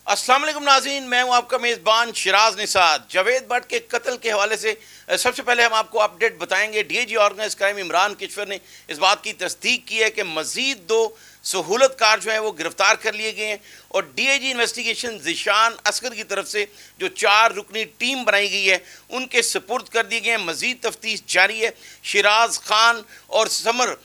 अस्सलाम वालेकुम नाज़रीन, मैं हूं आपका मेज़बान शिराज निसाद। जावेद भट्ट के कत्ल के हवाले से सबसे पहले हम आपको अपडेट बताएंगे। DIG organise crime Imran Kishwar ने इस बात की तस्दीक की है कि मज़ीद 2 सहूलतकार जो हैं वो गिरफ्तार कर लिए गए हैं और डीआईजी इन्वेस्टिगेशन ज़ीशान असगर की तरफ से जो 4 रुकनी टीम बनाई गई है उनके सुपुर्द कर दिए गए हैं। मज़ीद तफ्तीश जारी है। शिराज खान और समर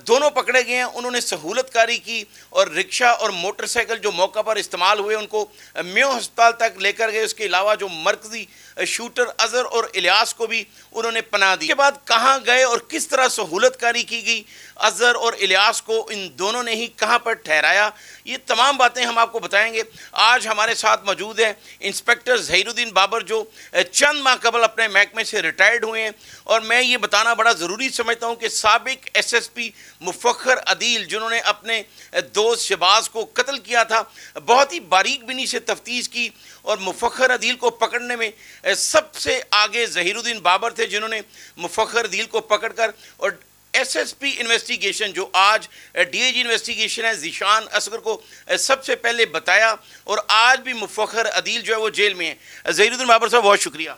दोनों पकड़े गए हैं। उन्होंने सहूलतकारी की और रिक्शा और मोटरसाइकिल जो मौका पर इस्तेमाल हुए उनको मेयो अस्पताल तक लेकर गए। उसके अलावा जो मरकजी शूटर अजहर और इलियास को भी उन्होंने पनाह दी। के बाद कहाँ गए और किस तरह सहूलतकारी की गई, अजहर और इलियास को इन दोनों ने ही कहाँ पर ठहराया, ये तमाम बातें हम आपको बताएंगे। आज हमारे साथ मौजूद है इंस्पेक्टर ज़हीरुद्दीन बाबर जो चंद माह कबल अपने महकमे से रिटायर्ड हुए हैं। और मैं ये बताना बड़ा ज़रूरी समझता हूँ कि साबिक SSP मुफक्खर अदील जिन्होंने अपने दोस्त शहबाज को कत्ल किया था, बहुत ही बारीक बिनी से तफ्तीश की और मुफक्खर अदील को पकड़ने में सबसे आगे ज़हीरुद्दीन बाबर थे जिन्होंने मुफक्खर अदील को पकड़कर और SSP इन्वेस्टिगेशन जो आज डीआईजी इन्वेस्टिगेशन है ज़ीशान असगर को सबसे पहले बताया और आज भी मुफक्खर अदील जो है वो जेल में है। ज़हीरुद्दीन बाबर साहब बहुत शुक्रिया।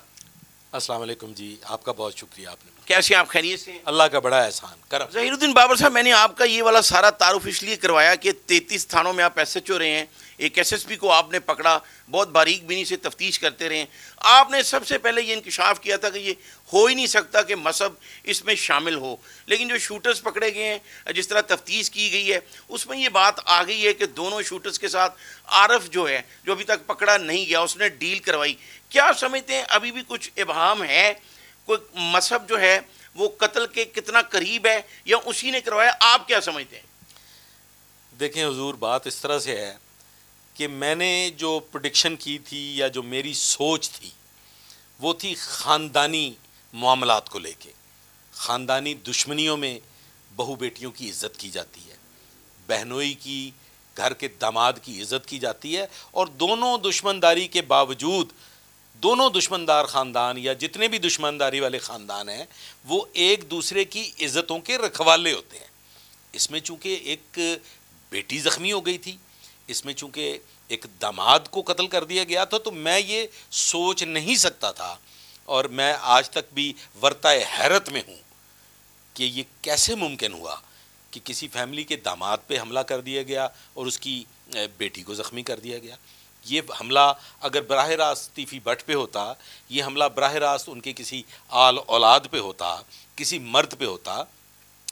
अस्सलाम वालेकुम जी, आपका बहुत शुक्रिया। आपने कैसे आप खैरियत से? अल्लाह का बड़ा एहसान करम। ज़हीरुद्दीन बाबर साहब, मैंने आपका ये वाला सारा तारुफ इसलिए करवाया कि 33 थानों में आप SHO रहे हैं, एक SSP को आपने पकड़ा, बहुत बारीक बिनी से तफ्तीश करते रहे। आपने सबसे पहले ये इंकशाफ किया था कि ये हो ही नहीं सकता कि मसहब इसमें शामिल हो, लेकिन जो शूटर्स पकड़े गए हैं, जिस तरह तफ्तीश की गई है उसमें ये बात आ गई है कि दोनों शूटर्स के साथ आरफ जो है, जो अभी तक पकड़ा नहीं गया, उसने डील करवाई। क्या समझते हैं अभी भी कुछ इबहाम है, कोई मसहब जो है वो कत्ल के कितना करीब है या उसी ने करवाया, आप क्या समझते हैं? देखें हुजूर, बात इस तरह से है कि मैंने जो प्रेडिक्शन की थी या जो मेरी सोच थी वो थी ख़ानदानी मामलात को लेके। ख़ानदानी दुश्मनियों में बहू बेटियों की इज़्ज़त की जाती है, बहनोई की, घर के दामाद की इज़्ज़त की जाती है और दोनों दुश्मनदारी के बावजूद दोनों दुश्मनदार ख़ानदान या जितने भी दुश्मनदारी वाले ख़ानदान हैं वो एक दूसरे की इज़्ज़तों के रखवाले होते हैं। इसमें चूँकि एक बेटी ज़ख्मी हो गई थी, इसमें चूँकि एक दामाद को कत्ल कर दिया गया था, तो मैं ये सोच नहीं सकता था और मैं आज तक भी वर्ताए हैरत में हूँ कि ये कैसे मुमकिन हुआ कि किसी फैमिली के दामाद पे हमला कर दिया गया और उसकी बेटी को ज़ख्मी कर दिया गया। ये हमला अगर बराह रास्त तीफ़ी भट्ट पे होता, ये हमला बराह रास्त उनके किसी आल औलाद पे होता, किसी मर्द पे होता,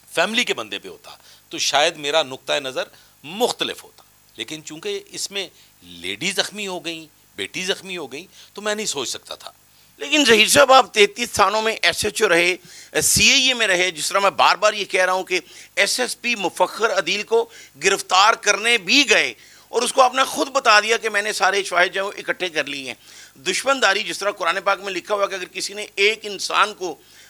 फैमिली के बंदे पे होता, तो शायद मेरा नुक्ता नज़र मुख्तलिफ होता। लेकिन चूँकि इसमें लेडी ज़ख्मी हो गई, बेटी ज़ख्मी हो गई, तो मैं नहीं सोच सकता था। लेकिन ज़हीर साहब, आप 33 थानों में SHO रहे, CIA में रहे, जिस तरह मैं बार बार ये कह रहा हूँ कि SSP मुफक्खर अदील को गिरफ्तार करने भी गए और उसको आपने खुद बता दिया कि मैंने सारे शवाहिद जो इकट्ठे कर लिए हैं। दुश्मनदारी, जिस तरह कुरान पाक में लिखा हुआ कि अगर किसी ने एक इंसान को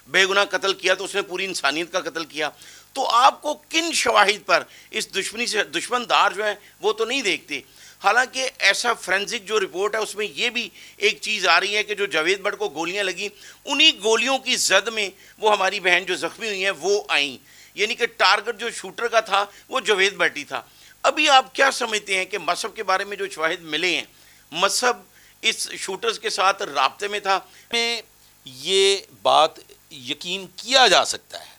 बेगुनाह कत्ल किया तो उसने पूरी इंसानियत का कत्ल किया, तो आपको किन शवाहिद पर इस दुश्मनी से दुश्मनदार जो है वो तो नहीं देखते। हालांकि ऐसा फोरेंसिक जो रिपोर्ट है उसमें ये भी एक चीज़ आ रही है कि जो जावेद भट्ट को गोलियां लगी, उन्हीं गोलियों की जद में वो हमारी बहन जो ज़ख्मी हुई हैं वो आई, यानी कि टारगेट जो शूटर का था वो जावेद भट्ट ही था। अभी आप क्या समझते हैं कि मसहब के बारे में जो शवाहिद मिले हैं, मसहब इस शूटर्स के साथ राब्ते में था? में ये बात यकीन किया जा सकता है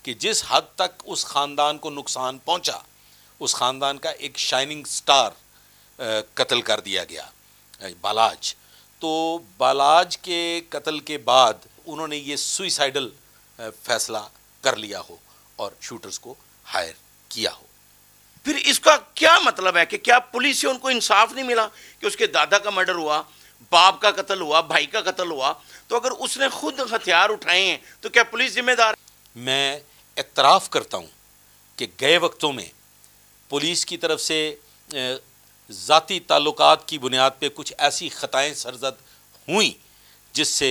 कि जिस हद तक उस ख़ानदान को नुकसान पहुंचा, उस ख़ानदान का एक शाइनिंग स्टार कत्ल कर दिया गया, बालाज। तो बालाज के कत्ल के बाद उन्होंने ये सुइसाइडल फैसला कर लिया हो और शूटर्स को हायर किया हो। फिर इसका क्या मतलब है कि क्या पुलिस से उनको इंसाफ नहीं मिला कि उसके दादा का मर्डर हुआ, बाप का कत्ल हुआ, भाई का कत्ल हुआ, तो अगर उसने खुद हथियार उठाए हैं तो क्या पुलिस जिम्मेदार? मैं एतराफ़ करता हूँ कि गए वक्तों में पुलिस की तरफ से ज़ाती ताल्लुकात की बुनियाद पे कुछ ऐसी ख़ताएँ सरज़द हुई जिससे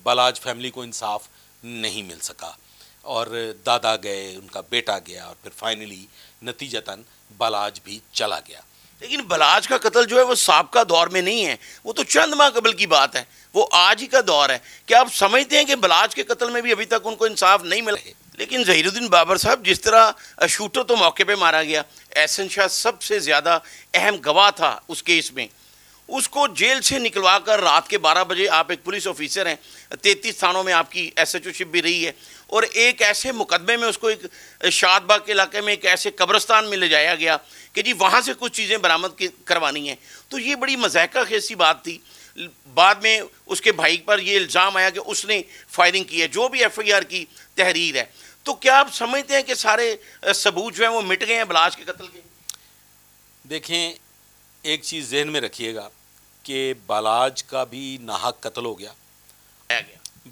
बालाज फैमिली को इंसाफ नहीं मिल सका और दादा गए, उनका बेटा गया और फिर फाइनली नतीजतन बालाज भी चला गया। लेकिन बालाज का कत्ल जो है वो साबका दौर में नहीं है, वो तो चंद माह कबल की बात है, वो आज ही का दौर है। क्या आप समझते हैं कि बालाज के कत्ल में भी अभी तक उनको इंसाफ नहीं मिला है? لیکن ظہیر الدین بابر صاحب، جس طرح شوٹر تو موقع پہ مارا گیا، احسن شاہ سب سے زیادہ اہم گواہ تھا اس کیس میں، اس کو جیل سے نکلوا کر رات کے 12 بجے، آپ ایک پولیس آفیسر ہیں، 33 تھانوں میں آپ کی ایس ایچ او شپ بھی رہی ہے، اور ایک ایسے مقدمے میں اس کو ایک شاد باغ کے علاقے میں ایک ایسے قبرستان میں لے جایا گیا کہ جی وہاں سے کچھ چیزیں برآمد کروانی ہیں، تو یہ بڑی مضحکہ خیز سی بات تھی۔ بعد میں اس کے بھائی پر یہ الزام آیا کہ اس نے فائرنگ کی ہے، جو بھی ایف آئی آر کی تحریر ہے۔ تو کیا آپ سمجھتے ہیں کہ سارے ثبوت جو ہیں وہ مٹ گئے ہیں بلاج کے قتل کے؟ دیکھیں، ایک چیز ذہن میں رکھیے گا کہ بالاج کا بھی ناحق قتل ہو گیا۔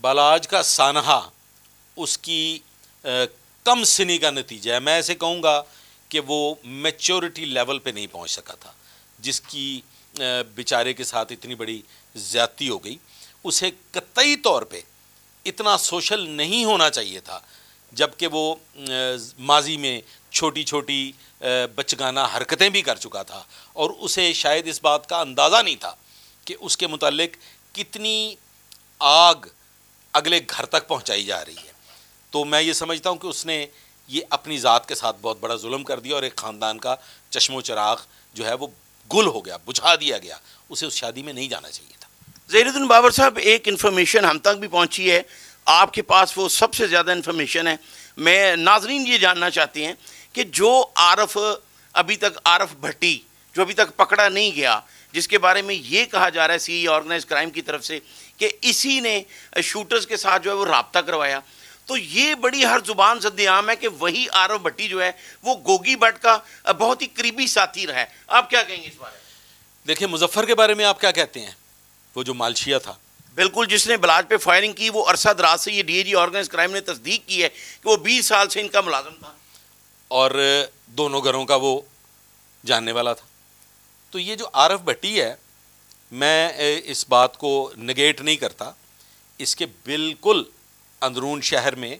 بالاج کا سانحہ اس کی کم سنی کا نتیجہ ہے۔ میں ایسے کہوں گا کہ وہ میچورٹی لیول پہ نہیں پہنچ سکا تھا، جس کی بیچارے کے ساتھ اتنی بڑی زیادتی ہو گئی۔ اسے قطعی طور پہ اتنا سوشل نہیں ہونا چاہیے تھا، جبکہ وہ ماضی میں چھوٹی چھوٹی بچگانہ حرکتیں بھی کر چکا تھا، اور اسے شاید اس بات کا اندازہ نہیں تھا کہ اس کے متعلق کتنی آگ اگلے گھر تک پہنچائی جا رہی ہے۔ تو میں یہ سمجھتا ہوں کہ اس نے یہ اپنی ذات کے ساتھ بہت بڑا ظلم کر دیا، اور ایک خاندان کا چشم و چراغ جو ہے وہ گل ہو گیا، بجھا دیا گیا۔ اسے اس شادی میں نہیں جانا چاہیے تھا۔ ظہیر الدین بابر صاحب، ایک انفارمیشن ہم تک بھی پہنچی ہے، آپ کے پاس وہ سب سے زیادہ انفارمیشن ہے۔ میں ناظرین یہ جاننا چاہتے ہیں کہ جو ابھی تک عارف بھٹی جو ابھی تک پکڑا نہیں گیا، جس کے بارے میں یہ کہا جا رہا ہے سی آرگنائز کرائم کی طرف سے کہ اسی نے شوٹرز کے ساتھ جو ہے وہ رابطہ کروایا، تو یہ بڑی ہر زبان زد عام ہے کہ وہی عارف بھٹی جو ہے وہ گوگی بٹ کا بہت ہی قریبی ساتھی رہا ہے۔ آپ کیا کہیں گے اس بارے میں؟ دیکھیں، مظفر کے بارے میں آپ کیا کہتے ہیں؟ وہ جو مالشیا تھا، بالکل، جس نے بلاج پہ فائرنگ کی، وہ عرصہ دراز سے یہ D A G organise crime نے تصدیق کی ہے کہ وہ 20 سال سے ان کا ملازم تھا، اور دونوں گھروں کا وہ جاننے والا تھا۔ تو یہ جو عارف بھٹی ہے، میں اس بات کو نگیٹ نہیں کرتا، اس کے بالکل اندرون شہر میں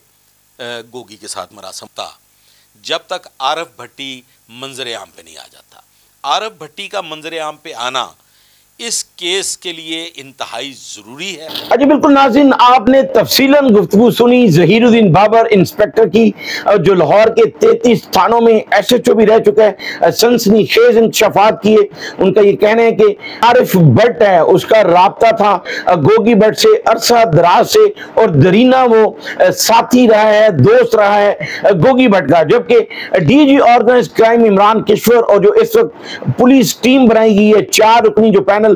گوگی کے ساتھ مراسم تھا، جب تک عارف بھٹی منظر عام پہ نہیں آ جاتا۔ عارف بھٹی کا منظر عام پہ آنا اس کیس کے لیے انتہائی ضروری ہے۔ جی بالکل ناظرین، آپ نے تفصیلاً گفتگو سنی ظہیر الدین بابر انسپیکٹر کی، جو لاہور کے 33 تھانوں میں ایس ایچ او بھی رہ چکا ہے، سنسنی خیز انکشافات کیے۔ ان کا یہ کہنا ہے کہ عارف بٹ ہے، اس کا رابطہ تھا گوگی بٹ سے عرصہ دراز سے، اور درینہ وہ ساتھی رہا ہے، دوست رہا ہے گوگی بٹ کا۔ جبکہ D G organise crime Imran Kishwar, اور جو اس وقت پولیس ٹیم بنائی گئی ہے 4 رکنی جو panel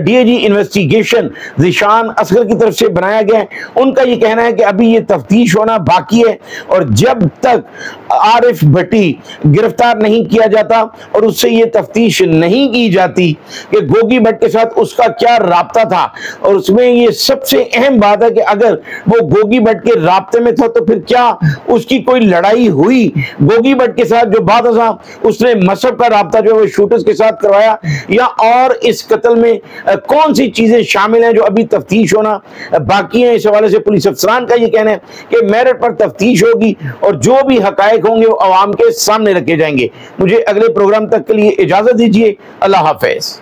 D A G investigation Zeeshan Asghar کی طرف سے بنایا گیا ہے، ان کا یہ کہنا ہے کہ ابھی یہ تفتیش ہونا باقی ہے، اور جب تک عارف بھٹی گرفتار نہیں کیا جاتا اور اس سے یہ تفتیش نہیں کی جاتی کہ گوگی بٹ کے ساتھ اس کا کیا رابطہ تھا، اور اس میں یہ سب سے اہم بات ہے کہ اگر وہ گوگی بٹ کے رابطے میں تھا تو پھر کیا اس کی کوئی لڑائی ہوئی گوگی بٹ کے ساتھ، جو بعد ازاں اس نے مذہب کا رابطہ جو ہے شوٹرز کے ساتھ کروایا، یا اور اس قتل میں کون سی چیزیں شامل ہیں جو ابھی تفتیش ہونا باقی ہیں۔ اس حوالے سے پولیس افسران کا یہ کہنا ہے کہ میرٹ پر تفتیش ہوگی، اور جو بھی حقائق ہوں گے وہ عوام کے سامنے رکھے جائیں گے۔ مجھے اگلے پروگرام تک کے لیے اجازت دیجیے، اللہ حافظ۔